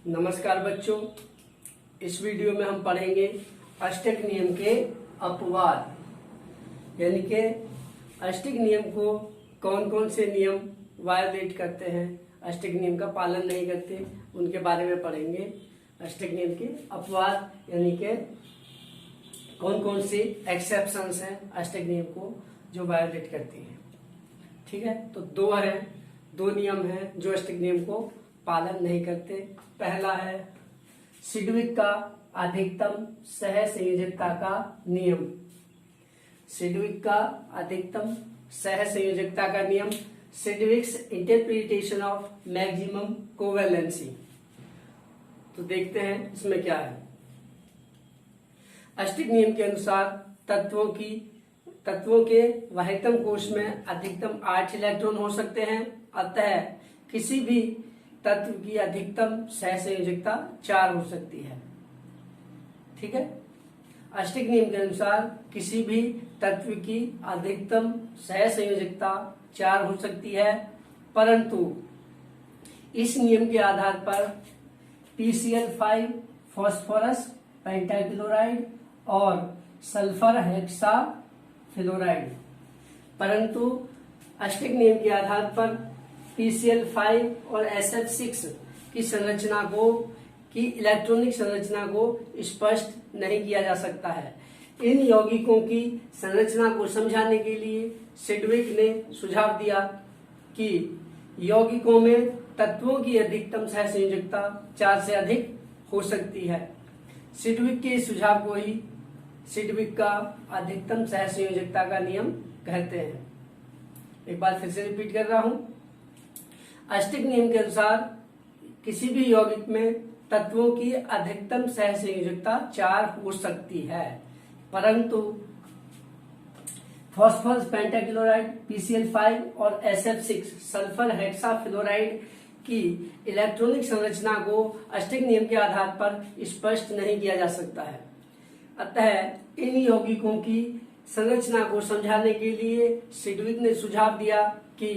नमस्कार बच्चों, इस वीडियो में हम पढ़ेंगे अष्टक नियम के अपवाद। यानी कि अष्टक नियम को कौन कौन से नियम वायलेट करते हैं, अष्टक नियम का पालन नहीं करते, उनके बारे में पढ़ेंगे। अष्टक नियम के अपवाद यानी कि कौन कौन सी एक्सेप्शंस हैं अष्टक नियम को जो वायलेट करती हैं। ठीक है, तो दो नियम हैं जो अष्टक नियम को पालन नहीं करते। पहला है सिडविक का अधिकतम सह संयोजकता का नियम। सिडविक का अधिकतम सह संयोजकता का नियम, सिडविक्स इंटरप्रिटेशन ऑफ मैक्सिमम कोवेलेंसी। तो देखते हैं इसमें क्या है। अष्टक नियम के अनुसार तत्वों के वाहितम कोश में अधिकतम 8 इलेक्ट्रॉन हो सकते हैं। अतः किसी भी तत्व की अधिकतम सहसंयोजकता 4 हो सकती है। ठीक है, अष्टक नियम के अनुसार किसी भी तत्व की अधिकतम सहसंयोजकता 4 हो सकती है, परंतु इस नियम के आधार पर PCl5 फास्फोरस पेंटाक्लोराइड और सल्फर हेक्सा फ्लोराइड, परंतु अष्टक नियम के आधार पर PCl5 और SF6 की इलेक्ट्रॉनिक संरचना को स्पष्ट नहीं किया जा सकता है। इन यौगिकों की संरचना को समझाने के लिए सिडविक ने सुझाव दिया कि यौगिकों में तत्वों की अधिकतम सहसंयोजकता 4 से अधिक हो सकती है। सिडविक के सुझाव को ही सिडविक का अधिकतम सहसंयोजकता का नियम कहते हैं। एक बार फिर से रिपीट कर रहा हूं। अष्टक नियम के अनुसार किसी भी यौगिक में तत्वों की अधिकतम सहसंयोजकता 4 हो सकती है, परंतु फास्फोरस पेंटाक्लोराइड PCl5 और SF6 सल्फर हेक्साफ्लोराइड की इलेक्ट्रॉनिक संरचना को अष्टक नियम के आधार पर स्पष्ट नहीं किया जा सकता है। अतः इन यौगिकों की संरचना को समझाने के लिए सिडविक ने सुझाव दिया कि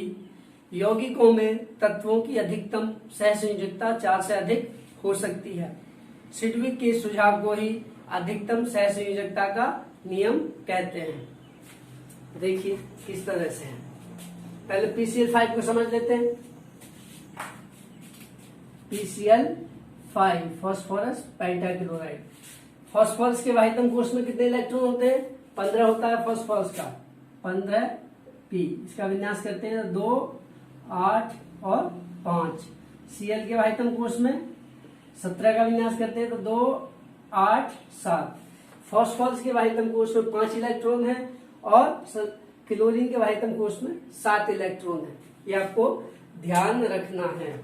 यौगिकों में तत्वों की अधिकतम सहसंयोजकता 4 से अधिक हो सकती है। सिडविक के सुझाव को ही अधिकतम सहसंयोजकता का नियम कहते हैं। देखिए किस तरह से है। पहले PCl5 को समझ लेते हैं। PCl5 phosphorus pentachloride. फास्फोरस के वाहितम कोश में कितने इलेक्ट्रॉन होते हैं? 15 होता है फास्फोरस का, 15p। इसका विन्यास करते हैं 2, 8 और 5। Cl के वाहितम कोश में 17 का विन्यास करते हैं तो 2, 8, 7। फास्फोरस के वाहितम कोश में 5 इलेक्ट्रॉन है और क्लोरीन के वाहितम कोश में 7 इलेक्ट्रॉन है। ये आपको ध्यान रखना है।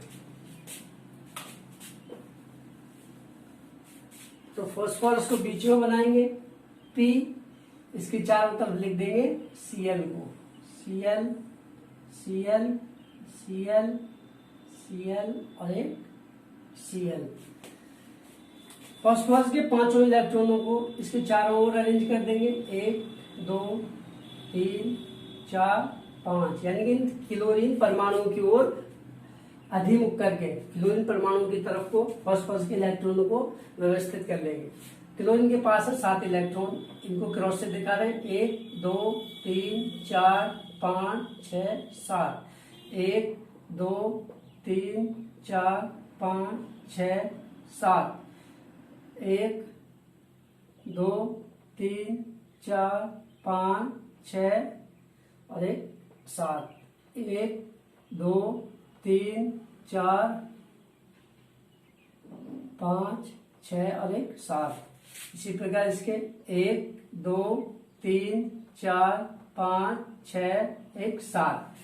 तो फास्फोरस को बीच में बनाएंगे P, इसके चारों तरफ लिख देंगे Cl को, Cl Cl Cl Cl और एक Cl। फास्फोरस के 5 इलेक्ट्रॉनों को इसके चारों ओर अरेंज कर देंगे, 1, 2, 3, 4, 5, यानी कि क्लोरीन परमाणु की ओर अधिमुख करके क्लोरीन परमाणु की तरफ को फास्फोरस के इलेक्ट्रॉनों को व्यवस्थित कर लेंगे। क्लोरीन के पास है 7 इलेक्ट्रॉन, इनको क्रॉस से दिखा रहे हैं, 1, 2, 3, 4, 5, 6, 7। 1, 2, 3, 4, 5, 6, 7। 1, 2, 3, 4, 5, 6 और एक 7। 1, 2, 3, 4, 5, 6 और एक 7। इसी प्रकार इसके 1, 2, 3, 4, 5, 6, एक 7।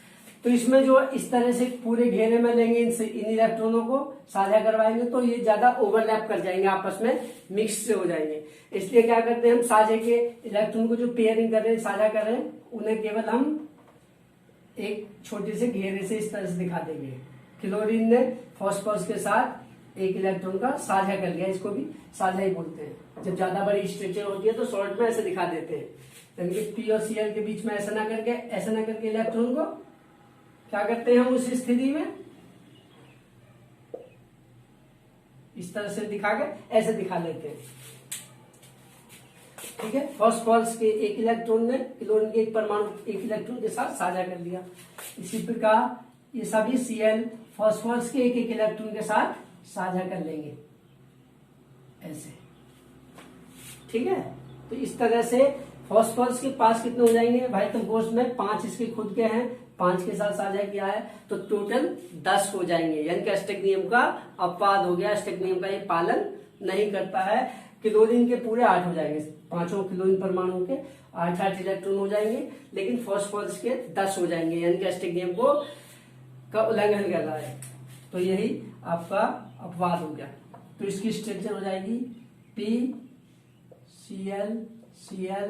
तो इसमें जो इस तरह से पूरे घेरे में लेंगे, इन इलेक्ट्रॉनों को साझा करवाएंगे तो ये ज्यादा ओवरलैप कर जाएंगे, आपस में मिक्स से हो जाएंगे। इसलिए क्या करते हैं हम, साझे के इलेक्ट्रॉन को जो पेयरिंग कर रहे हैं, साझा कर रहे हैं, उन्हें केवल हम एक छोटे से घेरे से इस तरह से दिखा देंगे। क्लोरीन ने फास्फोरस के साथ एक इलेक्ट्रॉन का साझा कर लिया, इसको भी साझा ही बोलते हैं। जब ज्यादा बड़ी स्ट्रक्चर होती है तो शॉर्ट में ऐसे दिखा देते हैं, यानी कि P और Cl के बीच में ऐसा ना करके इलेक्ट्रॉन को क्या करते हैं हम उस स्थिति में इस तरह से दिखा के ऐसे दिखा लेते हैं। ठीक है, फॉस्फोरस के एक इलेक्ट्रॉन ने क्लोरीन के एक परमाणु एक इलेक्ट्रॉन के साथ साझा कर लिया। इसी प्रकार ये सभी Cl फॉस्फोरस के एक एक इलेक्ट्रॉन के साथ साझा कर लेंगे ऐसे। ठीक है, तो इस तरह से फॉस्फोरस के पास कितने हो जाएंगे भाई, तुम कोर्स में 5 इसके खुद के हैं, 5 के साथ साझा किया है तो टोटल 10 हो जाएंगे। यानी कि अष्टक नियम का अपवाद हो गया, अष्टक नियम का ये पालन नहीं करता है। क्लोरीन के पूरे 8 हो जाएंगे, पांचों क्लोरीन परमाणु के 8 इलेक्ट्रॉन हो जाएंगे, लेकिन फॉस्फोरस के 10 हो जाएंगे, यानी कि अष्टक नियम को का उल्लंघन कर रहा है। तो यही आपका अपवाद हो गया। तो इसकी स्ट्रक्चर हो जाएगी PCl Cl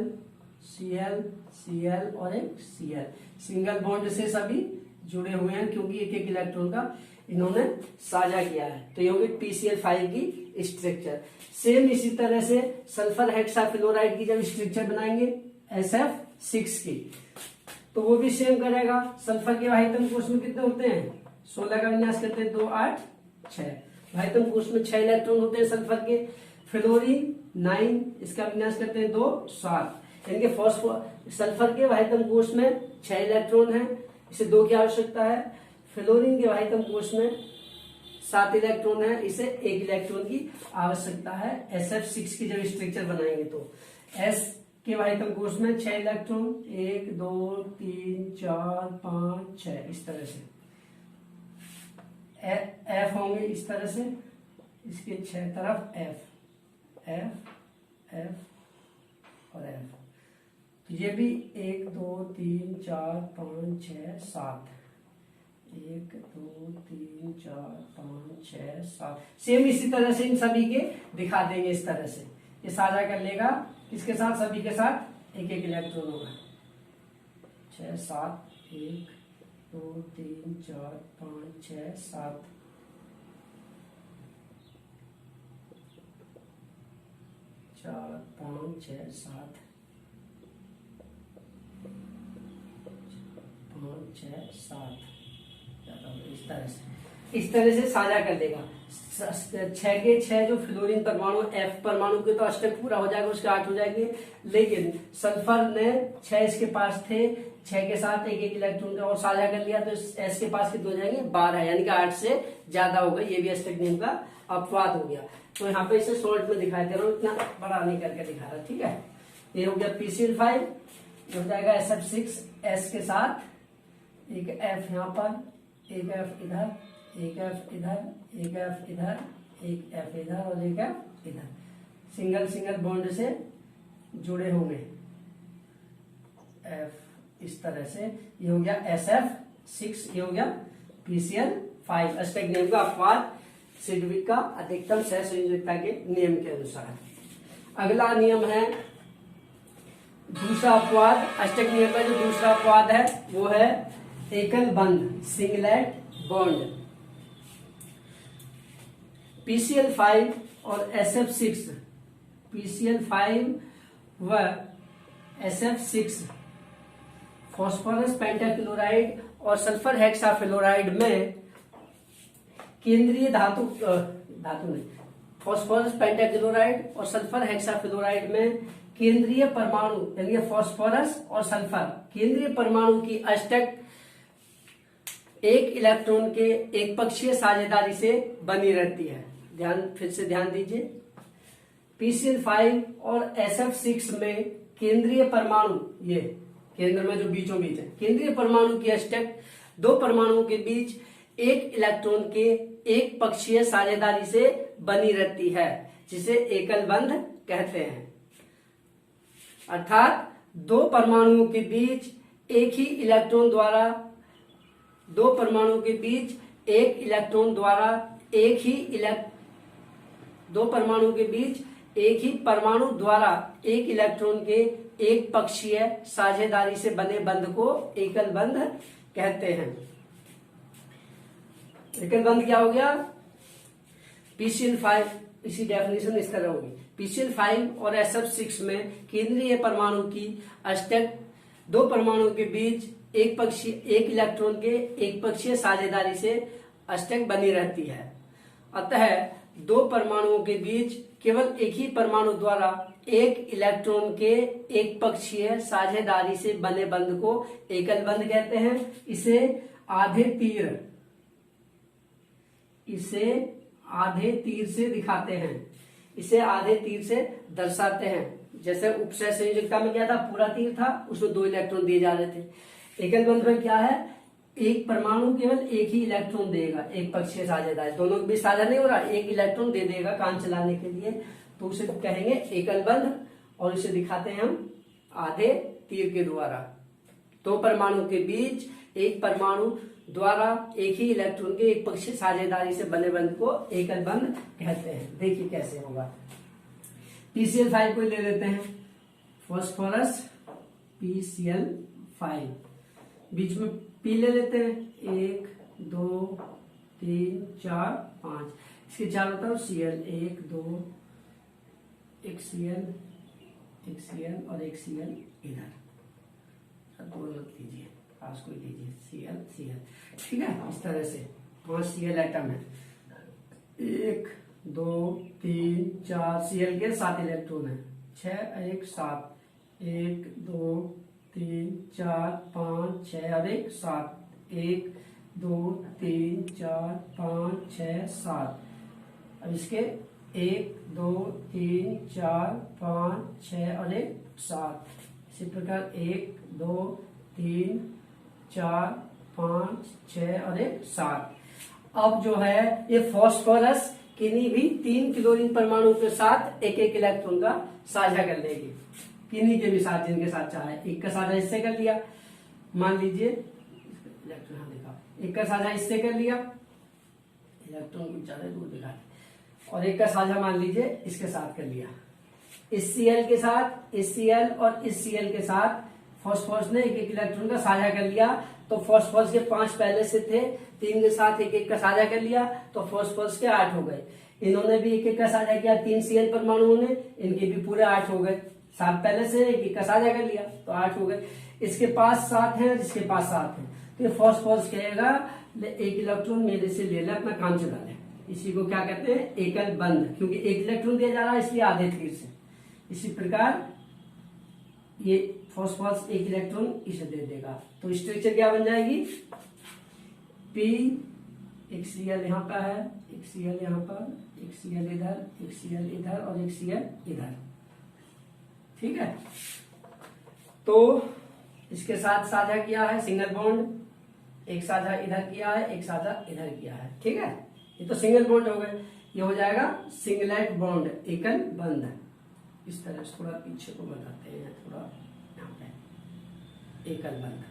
Cl Cl और एक Cl। सिंगल बॉन्ड से सभी जुड़े हुए हैं क्योंकि एक एक इलेक्ट्रॉन का इन्होंने साझा किया है। तो ये होगी PCl5 की स्ट्रक्चर। सेम इसी तरह से सल्फर हेक्साफ्लोराइड की जब स्ट्रक्चर बनाएंगे SF6 की, तो वो भी सेम करेगा। सल्फर के वाहितम कोष में कितने होते हैं, 16 का विन्यास करते हैं, 2 8 6। वाहितम कोष में 6 इलेक्ट्रॉन होते हैं सल्फर के। फ्लोरीन 9, इसका विन्यास करते हैं 2 7। यानी कि सल्फर के वाहितम कोष में 6 इलेक्ट्रॉन है, इसे 2 की आवश्यकता है। फ्लोरीन के वाहितम कोष में 7 इलेक्ट्रॉन है, इसे 1 इलेक्ट्रॉन की आवश्यकता है। SF6 की जब स्ट्रक्चर बनाएंगे तो S के वाहितम कोष में 6 इलेक्ट्रॉन, 1 2 3 4 5 6 इस तरह से। F होंगे इस तरह से, इसके 6 तरफ F F F और F। तो ये भी 1 2 3 4 5 6 7, 1 2 3 4 5 6 7। सेम इसी तरह से इन सभी के दिखा देंगे इस तरह से। ये साझा कर लेगा किसके साथ, सभी के साथ एक एक इलेक्ट्रॉन होगा। 6 7 1 2 3 4 5 6 7। 4 5 6 7 5 6 7। इस तरह से साझा कर देगा। 6 के 6 जो फ्लोरीन परमाणु F परमाणु के तो अष्टक पूरा हो जाएगा, उसके 8 हो जाएंगे। लेकिन सल्फर ने 6 इसके पास थे, 6 के साथ एक एक इलेक्ट्रॉन का और साझा कर लिया, तो S के पास कितने हो जाएंगे 12, यानी कि 8 से ज्यादा होगा। ये भी अष्टक नियम का अपवाद हो गया। तो यहाँ पे इसे शॉर्ट में दिखाई दे रहा हूँ, इतना बड़ा नहीं करके दिखा रहा। ठीक है, ये हो गया PCl5, ये हो जाएगा SF6 S के साथ एक F यहाँ पर, एक F इधर, एक F इधर, एक F इधर, एक F इधर और एक F इधर। सिंगल सिंगल बॉन्ड से जुड़े होंगे F इस तरह से। ये हो गया SF6, ये हो गया PCl5। अष्टक नियम का अपवाद सिद्विक का अधिकतम सहसंयोजकता के नियम के अनुसार। अगला नियम है दूसरा अपवाद। अष्टक नियम का जो दूसरा अपवाद है वो है एकल बंध, सिंगलेट बॉन्ड। PCl5 और SF6, PCl5 व SF6 फॉस्फोरस पेंटाक्लोराइड और सल्फर हेक्साफ्लोराइड में केंद्रीय धातु नहीं, फॉस्फोरस पेंटाक्लोराइड और सल्फर हेक्साफ्लोराइड में केंद्रीय परमाणु, यानी फॉस्फोरस और सल्फर केंद्रीय परमाणु की अष्टक एक इलेक्ट्रॉन के एक पक्षीय साझेदारी से बनी रहती है। फिर से ध्यान दीजिए, PCl5 और SF6 में केंद्रीय परमाणु, ये केंद्र में जो बीचों बीच है, केंद्रीय परमाणु की अष्टक दो परमाणुओं के बीच एक इलेक्ट्रॉन के एक पक्षीय साझेदारी से बनी रहती है, जिसे एकल बंध कहते हैं। अर्थात दो परमाणुओं के बीच एक ही इलेक्ट्रॉन द्वारा, दो परमाणुओं के बीच एक इलेक्ट्रॉन द्वारा दो परमाणु के बीच एक ही परमाणु द्वारा एक इलेक्ट्रॉन के एक पक्षीय साझेदारी से बने बंध को एकल बंध कहते हैं। एकल बंध क्या हो गया? PCl5, इसी डेफिनेशन इस तरह होगी। PCl5 और SF6 में केंद्रीय परमाणु की अष्टक दो परमाणुओं के बीच एक इलेक्ट्रॉन के एक पक्षीय साझेदारी से अष्टक बनी रहती है। अतः दो परमाणुओं के बीच केवल एक ही परमाणु द्वारा एक इलेक्ट्रॉन के एक पक्षीय साझेदारी से बने बंध को एकल बंध कहते हैं। इसे आधे तीर से दिखाते हैं, इसे आधे तीर से दर्शाते हैं। जैसे उपसय संयोजकता में क्या था, पूरा तीर था, उसमें 2 इलेक्ट्रॉन दिए जा रहे थे। एकल बंध में क्या है, एक परमाणु केवल एक ही इलेक्ट्रॉन देगा, एक पक्षीय साझेदारी, दोनों के बीच साझा नहीं हो रहा, एक इलेक्ट्रॉन दे देगा काम चलाने के लिए, तो उसे कहेंगे एकल बंध। और इसे दिखाते हैं हम आधे तीर के द्वारा। दो परमाणु के बीच एक परमाणु द्वारा एक ही इलेक्ट्रॉन के एक पक्षीय साझेदारी से बने बंध को एकल बंध कहते हैं। देखिए कैसे होगा। PCl5 को ले लेते हैं, फास्फोरस PCl5, बीच में P ले लेते हैं, 1 2 3 4 5, इसके चारों तरफ Cl, 1 2, एक Cl और एक Cl इधर, दो लीजिए, पास को लीजिए, Cl, ठीक है। इस तरह से 5 Cl एटम है, 1 2 3 4, Cl के 7 इलेक्ट्रॉन है, 6 1 7, 1 2 3 4 5 6 और 1 7, 1 2 3 4 5 6 7। अब इसके 1 2 3 4 5 6 और 1 7। इसी प्रकार 1 2 3 4 5 6 और 1 7। अब जो है ये फास्फोरस किन्हीं भी 3 क्लोरीन परमाणु के साथ एक एक इलेक्ट्रॉन का साझा कर लेगी, किन्हीं के भी साथ, जिनके साथ चाहे। एक का साझा इससे कर लिया, मान लीजिए इलेक्ट्रॉन, हाँ देखा, एक का साझा इससे कर लिया, इलेक्ट्रॉन कुछ ज्यादा दूर दिखा, और एक का साझा मान लीजिए इसके साथ कर लिया। इस Cl के साथ, इस Cl और इस Cl के साथ फास्फोरस ने एक एक इलेक्ट्रॉन का साझा कर लिया, तो फास्फोरस के 5 पहले से थे, 3 के साथ एक एक का साझा कर लिया, तो फास्फोरस के 8 हो गए। इन्होंने भी एक एक का साझा किया, 3 Cl परमाणुओं ने, इनके भी पूरे 8 हो गए। 7 पहले से एक एक का साझा कर लिया, तो 8 हो गए। इसके पास 7 है, इसके पास 7 है, तो ये फास्फोरस कहेगा एक इलेक्ट्रॉन मेरे से ले ले, अपना काम चला ले। इसी को क्या कहते हैं, एकल बंध, क्योंकि एक इलेक्ट्रॉन दिया जा रहा है इसलिए आधे तीर से। इसी प्रकार ये फास्फोरस एक इलेक्ट्रॉन इसे दे देगा, तो स्ट्रक्चर क्या बन जाएगी, P, एक Cl यहाँ पर है, एक Cl यहाँ पर, एक Cl इधर, एक Cl इधर और एक Cl इधर, ठीक है। तो इसके साथ साझा किया है सिंगल बॉन्ड, एक साझा इधर किया है, एक साझा इधर किया है, ठीक है। ये तो सिंगल बॉन्ड हो गए, ये हो जाएगा सिंगलेट बॉन्ड, एकल बंध। इस तरह से थोड़ा पीछे को बताते हैं, थोड़ा यहाँ पे, एकल बंध।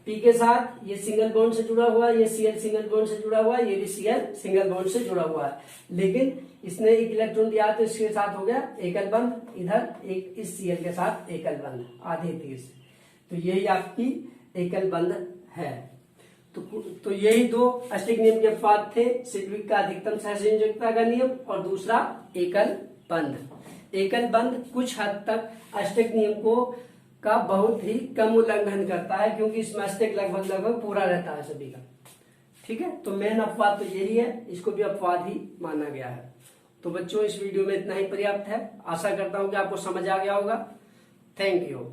P के साथ ये सिंगल बॉन्ड से जुड़ा हुआ है, ये Cl सिंगल बॉन्ड से जुड़ा हुआ है, ये भी Cl सिंगल बॉन्ड से जुड़ा हुआ है, लेकिन इसने एक इलेक्ट्रॉन दिया तो इसके साथ हो गया एकल बंध। इधर एक इस Cl के साथ एकल बंध आधे तीर से, तो यही आपकी एकल बंध है। तो यही 2 अष्टक नियम के अपवाद थे, सिल्विक का अधिकतम सहसंयोजकता का नियम और दूसरा एकल बंध। एकल बंध कुछ हद तक अष्टक नियम को का बहुत ही कम उल्लंघन करता है, क्योंकि इसमें अष्टक लगभग पूरा रहता है सभी का, ठीक है। तो मेन अपवाद तो यही है, इसको भी अपवाद ही माना गया है। तो बच्चों, इस वीडियो में इतना ही पर्याप्त है। आशा करता हूं कि आपको समझ आ गया होगा। Thank you.